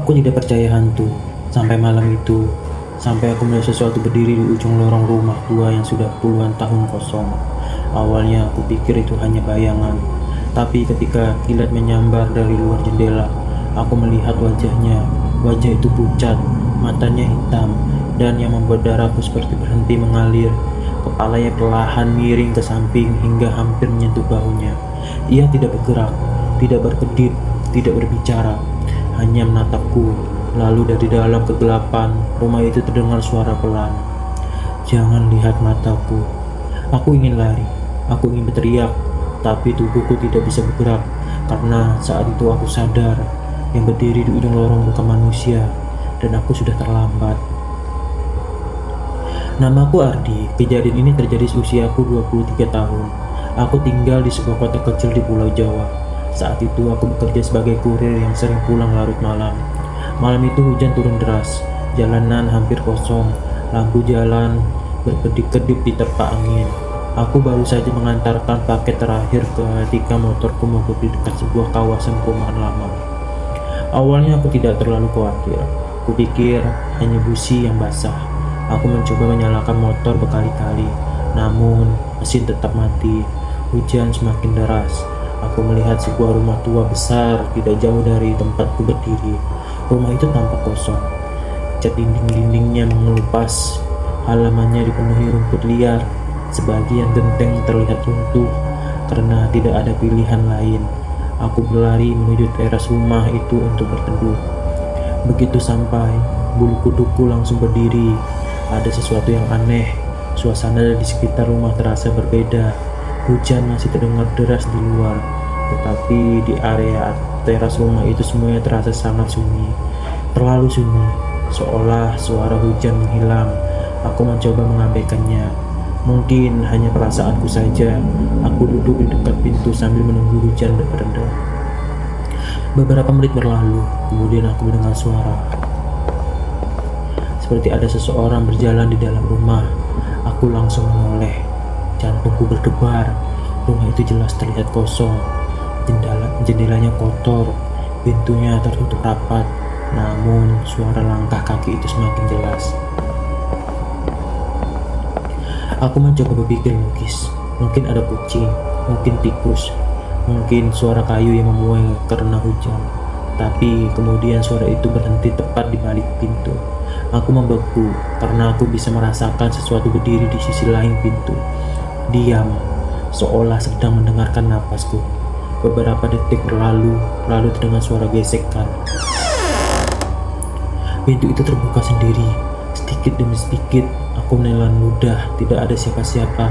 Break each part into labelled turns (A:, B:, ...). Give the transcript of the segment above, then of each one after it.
A: Aku tidak percaya hantu sampai malam itu, sampai aku melihat sesuatu berdiri di ujung lorong rumah tua yang sudah puluhan tahun kosong. Awalnya aku pikir itu hanya bayangan, tapi ketika kilat menyambar dari luar jendela, aku melihat wajahnya. Wajah itu pucat, matanya hitam, dan yang membuat darahku seperti berhenti mengalir. Kepalanya perlahan miring ke samping hingga hampir menyentuh bahunya. Ia tidak bergerak, tidak berkedip, tidak berbicara, hanya menatapku. Lalu dari dalam kegelapan rumah itu terdengar suara pelan. "Jangan lihat mataku." Aku ingin lari, aku ingin berteriak, tapi tubuhku tidak bisa bergerak karena saat itu aku sadar yang berdiri di ujung lorong bukan manusia dan aku sudah terlambat. Namaku Ardi. Kejadian ini terjadi usiaku 23 tahun. Aku tinggal di sebuah kota kecil di Pulau Jawa. Saat itu aku bekerja sebagai kurir yang sering pulang larut malam. Malam itu hujan turun deras, jalanan hampir kosong, lampu jalan berkedip-kedip diterpa angin. Aku baru saja mengantarkan paket terakhir ketika motorku mogok di dekat sebuah kawasan perumahan lama. Awalnya aku tidak terlalu khawatir. Kupikir hanya busi yang basah. Aku mencoba menyalakan motor berkali-kali, namun mesin tetap mati. Hujan semakin deras. Aku melihat sebuah rumah tua besar tidak jauh dari tempatku berdiri. Rumah itu tampak kosong. Cat dinding-dindingnya mengelupas. Halamannya dipenuhi rumput liar. Sebagian genteng terlihat runtuh karena tidak ada pilihan lain. Aku berlari menuju teras rumah itu untuk berteduh. Begitu sampai, bulu kuduku langsung berdiri. Ada sesuatu yang aneh. Suasana di sekitar rumah terasa berbeda. Hujan masih terdengar deras di luar, tetapi di area teras rumah itu semuanya terasa sangat sunyi. Terlalu sunyi, seolah suara hujan menghilang. Aku mencoba mengabaikannya. Mungkin hanya perasaanku saja. Aku duduk di dekat pintu sambil menunggu hujan mereda. Beberapa menit berlalu, kemudian aku mendengar suara. Seperti ada seseorang berjalan di dalam rumah. Aku langsung menoleh. Jantungku berdebar. Rumah itu jelas terlihat kosong. Jendelanya kotor, pintunya tertutup rapat. Namun suara langkah kaki itu semakin jelas. Aku mencoba berpikir logis. Mungkin ada kucing, mungkin tikus, mungkin suara kayu yang memuai karena hujan. Tapi kemudian suara itu berhenti tepat di balik pintu. Aku membeku karena aku bisa merasakan sesuatu berdiri di sisi lain pintu. Diam, seolah sedang mendengarkan napasku. Beberapa detik berlalu, lalu terdengar suara gesekan. Pintu itu terbuka sendiri. Sedikit demi sedikit, aku menelan ludah. Tidak ada siapa-siapa,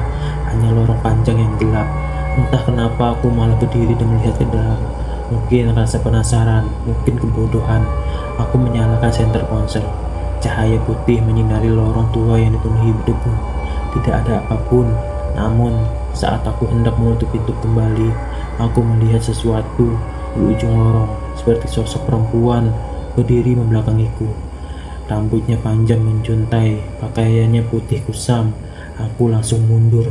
A: hanya lorong panjang yang gelap. Entah kenapa aku malah berdiri dan melihat ke dalam. Mungkin rasa penasaran, mungkin kebodohan. Aku menyalakan senter ponsel. Cahaya putih menyinari lorong tua yang dipenuhi debu. Tidak ada apapun. Namun, saat aku hendak menutup pintu kembali, aku melihat sesuatu di ujung lorong, seperti sosok perempuan berdiri membelakangiku. Rambutnya panjang menjuntai, pakaiannya putih kusam. Aku langsung mundur.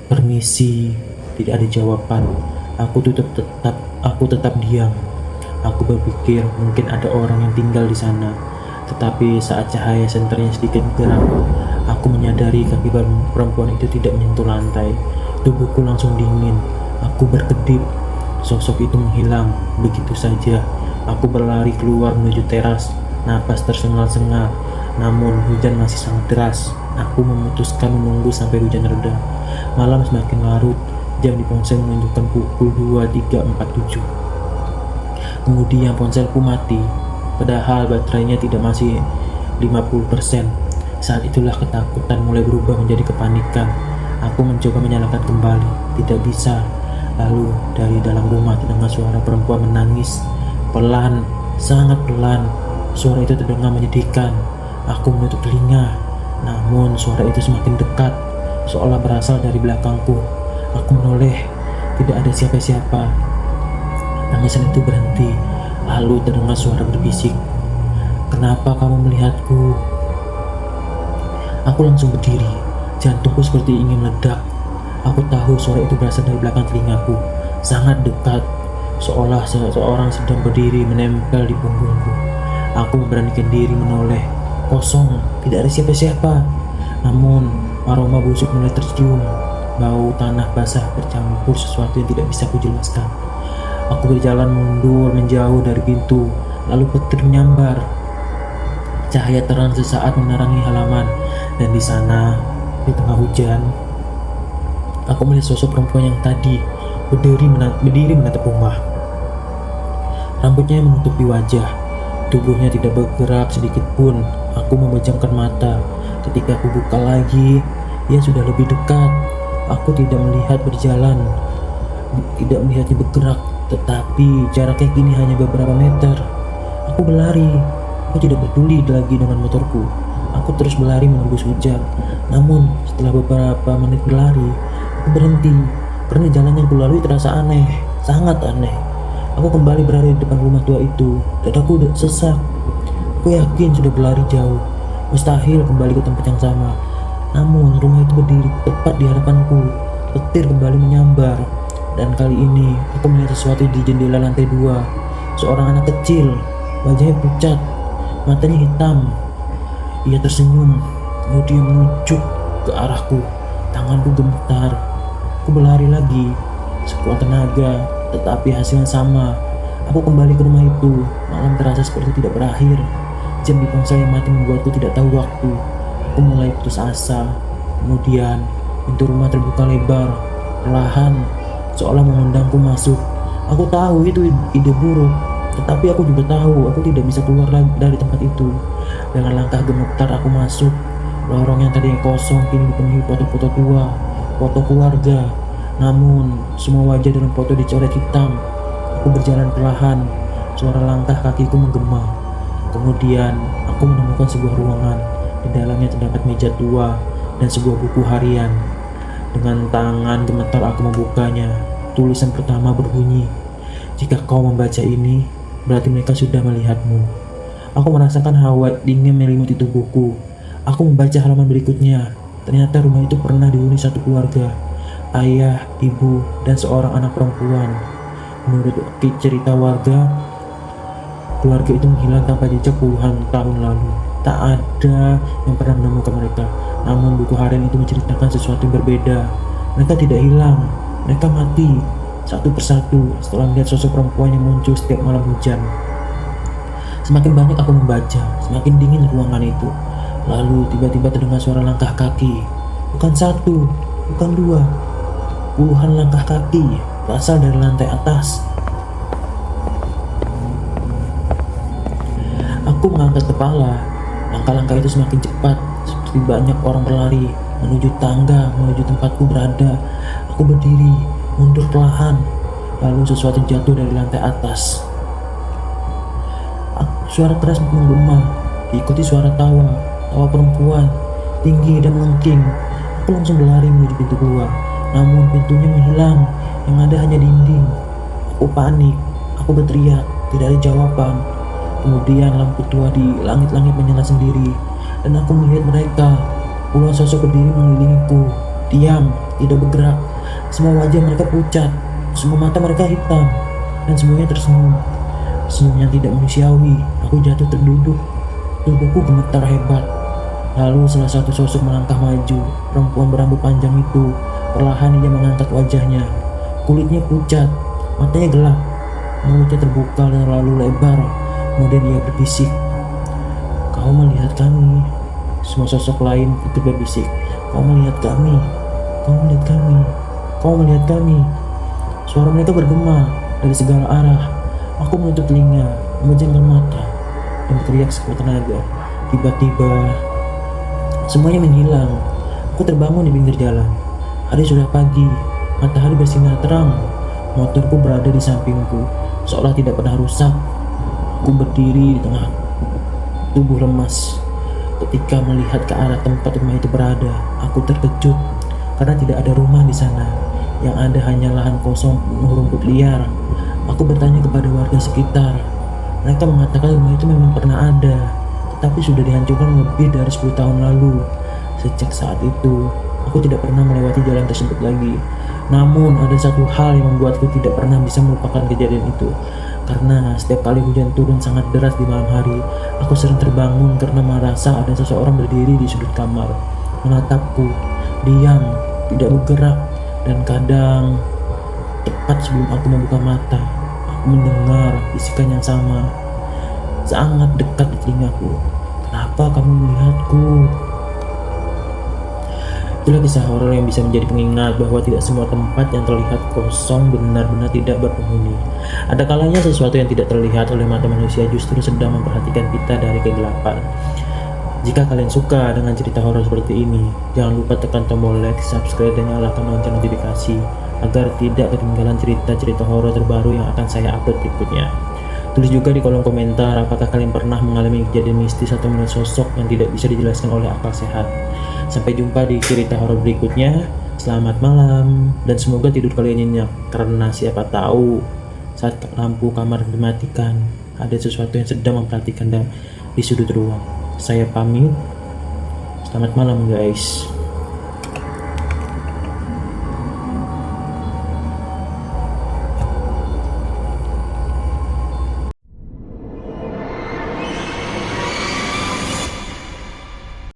A: "Permisi." Tidak ada jawaban. Aku tetap diam. Aku berpikir mungkin ada orang yang tinggal di sana. Tetapi saat cahaya senternya sedikit bergerak, aku menyadari kaki perempuan itu tidak menyentuh lantai. Tubuhku langsung dingin. Aku berkedip. Sosok itu menghilang begitu saja. Aku berlari keluar menuju teras. Napas tersengal-sengal. Namun hujan masih sangat deras. Aku memutuskan menunggu sampai hujan reda. Malam semakin larut. Jam di ponsel menunjukkan pukul 23.47. Kemudian ponselku mati. Padahal baterainya tidak masih 50%. Saat itulah ketakutan mulai berubah menjadi kepanikan. Aku mencoba menyalakan kembali. Tidak bisa. Lalu dari dalam rumah terdengar suara perempuan menangis. Pelan, sangat pelan. Suara itu terdengar menyedihkan. Aku menutup telinga. Namun suara itu semakin dekat, seolah berasal dari belakangku. Aku menoleh. Tidak ada siapa-siapa. Tangisan itu berhenti. Lalu terdengar suara berbisik. "Kenapa kamu melihatku?" Aku langsung berdiri. Jantungku seperti ingin meledak. Aku tahu suara itu berasal dari belakang telingaku. Sangat dekat. Seolah seseorang sedang berdiri menempel di punggungku. Aku memberanikan diri menoleh. Kosong, tidak ada siapa-siapa. Namun, aroma busuk mulai tercium. Bau tanah basah bercampur sesuatu yang tidak bisa kujelaskan. Aku berjalan mundur menjauh dari pintu, lalu petir menyambar. Cahaya terang sesaat menerangi halaman, dan di sana, di tengah hujan, aku melihat sosok perempuan yang tadi berdiri menatap rumah. Rambutnya yang menutupi wajah, tubuhnya tidak bergerak sedikit pun. Aku memejamkan mata. Ketika aku buka lagi, ia sudah lebih dekat. Aku tidak melihatnya bergerak, tetapi jaraknya kini hanya beberapa meter. Aku berlari. Aku tidak peduli lagi dengan motorku. Aku terus berlari menembus hujan. Namun, setelah beberapa menit berlari, aku berhenti karena jalan yang kulalui terasa aneh, sangat aneh. Aku kembali berada di depan rumah tua itu, dan aku udah sesak. Aku yakin sudah berlari jauh, mustahil kembali ke tempat yang sama. Namun, rumah itu berdiri tepat di hadapanku. Petir kembali menyambar, dan kali ini aku melihat sesuatu di jendela lantai 2. Seorang anak kecil, wajahnya pucat, matanya hitam. Ia tersenyum, kemudian menunjuk ke arahku. Tanganku gemetar. Aku berlari lagi, sekuat tenaga, tetapi hasilnya sama. Aku kembali ke rumah itu. Malam terasa seperti tidak berakhir. Jam di ponsel yang mati membuatku tidak tahu waktu. Aku mulai putus asa. Kemudian, pintu rumah terbuka lebar, perlahan, seolah mengundangku masuk. Aku tahu itu ide buruk, tetapi aku juga tahu aku tidak bisa keluar lagi dari tempat itu. Dengan langkah gemetar aku masuk. Lorong yang tadinya kosong kini dipenuhi foto-foto tua, foto keluarga. Namun, semua wajah dalam foto dicoret hitam. Aku berjalan perlahan, suara langkah kakiku menggema. Kemudian, aku menemukan sebuah ruangan. Di dalamnya terdapat meja tua dan sebuah buku harian. Dengan tangan gemetar aku membukanya. Tulisan pertama berbunyi, "Jika kau membaca ini, berarti mereka sudah melihatmu." Aku merasakan hawa dingin menyelimuti tubuhku. Aku membaca halaman berikutnya. Ternyata rumah itu pernah dihuni satu keluarga. Ayah, ibu, dan seorang anak perempuan. Menurut cerita warga, keluarga itu menghilang tanpa jejak puluhan tahun lalu. Tak ada yang pernah menemukan mereka. Namun buku harian itu menceritakan sesuatu yang berbeda. Mereka tidak hilang, mereka mati satu persatu setelah melihat sosok perempuan yang muncul setiap malam hujan. Semakin banyak aku membaca, semakin dingin ruangan itu. Lalu tiba-tiba terdengar suara langkah kaki. Bukan satu, bukan dua, puluhan langkah kaki berasal dari lantai atas. Aku mengangkat kepala. Langkah-langkah itu semakin cepat, seperti banyak orang berlari menuju tangga, menuju tempatku berada. Aku berdiri, mundur perlahan, lalu sesuatu jatuh dari lantai atas. Suara keras menggema, diikuti suara tawa perempuan, tinggi dan melengking. Aku langsung berlari menuju pintu keluar, namun pintunya menghilang, yang ada hanya dinding. Aku panik, aku berteriak, tidak ada jawaban. Kemudian lampu tua di langit-langit menyala sendiri, dan aku melihat mereka. Puluhan sosok berdiri mengelilingiku, diam, tidak bergerak. Semua wajah mereka pucat, semua mata mereka hitam, dan semuanya tersenyum. Senyum yang tidak manusiawi. Aku jatuh terduduk, tubuhku gemetar hebat. Lalu salah satu sosok melangkah maju. Perempuan berambut panjang itu, perlahan ia mengangkat wajahnya. Kulitnya pucat, matanya gelap, mulutnya terbuka dan terlalu lebar. Kemudian ia berbisik, "Kau melihat kami." Semua sosok lain ikut berbisik, "Kau melihat kami, kau melihat kami, kau melihat kami." Suara mereka bergema dari segala arah. Aku menutup telinga, memejamkan mata, dan berteriak sekuat tenaga. Tiba-tiba, semuanya menghilang. Aku terbangun di pinggir jalan. Hari sudah pagi, matahari bersinar terang. Motorku berada di sampingku, seolah tidak pernah rusak. Aku berdiri di tengah tubuh lemas. Ketika melihat ke arah tempat rumah itu berada, aku terkejut karena tidak ada rumah di sana. Yang ada hanya lahan kosong penuh rumput liar. Aku bertanya kepada warga sekitar. Mereka mengatakan rumah itu memang pernah ada, tetapi sudah dihancurkan lebih dari 10 tahun lalu. Sejak saat itu, aku tidak pernah melewati jalan tersebut lagi. Namun ada satu hal yang membuatku tidak pernah bisa melupakan kejadian itu. Karena setiap kali hujan turun sangat deras di malam hari, aku sering terbangun karena merasa ada seseorang berdiri di sudut kamar, menatapku, diam, tidak bergerak, dan kadang tepat sebelum aku membuka mata, aku mendengar bisikan yang sama, sangat dekat di telingaku. Kenapa kamu melihatku? Itulah kisah horor yang bisa menjadi pengingat bahwa tidak semua tempat yang terlihat kosong benar-benar tidak berpenghuni. Ada kalanya sesuatu yang tidak terlihat oleh mata manusia justru sedang memperhatikan kita dari kegelapan. Jika kalian suka dengan cerita horor seperti ini, jangan lupa tekan tombol like, subscribe, dan nyalakan lonceng notifikasi agar tidak ketinggalan cerita-cerita horor terbaru yang akan saya upload berikutnya. Tulis juga di kolom komentar apakah kalian pernah mengalami kejadian mistis atau melihat sosok yang tidak bisa dijelaskan oleh akal sehat. Sampai jumpa di cerita horor berikutnya. Selamat malam dan semoga tidur kalian nyenyak, karena siapa tahu saat lampu kamar dimatikan ada sesuatu yang sedang memperhatikan di sudut ruang. Saya pamit. Selamat malam guys.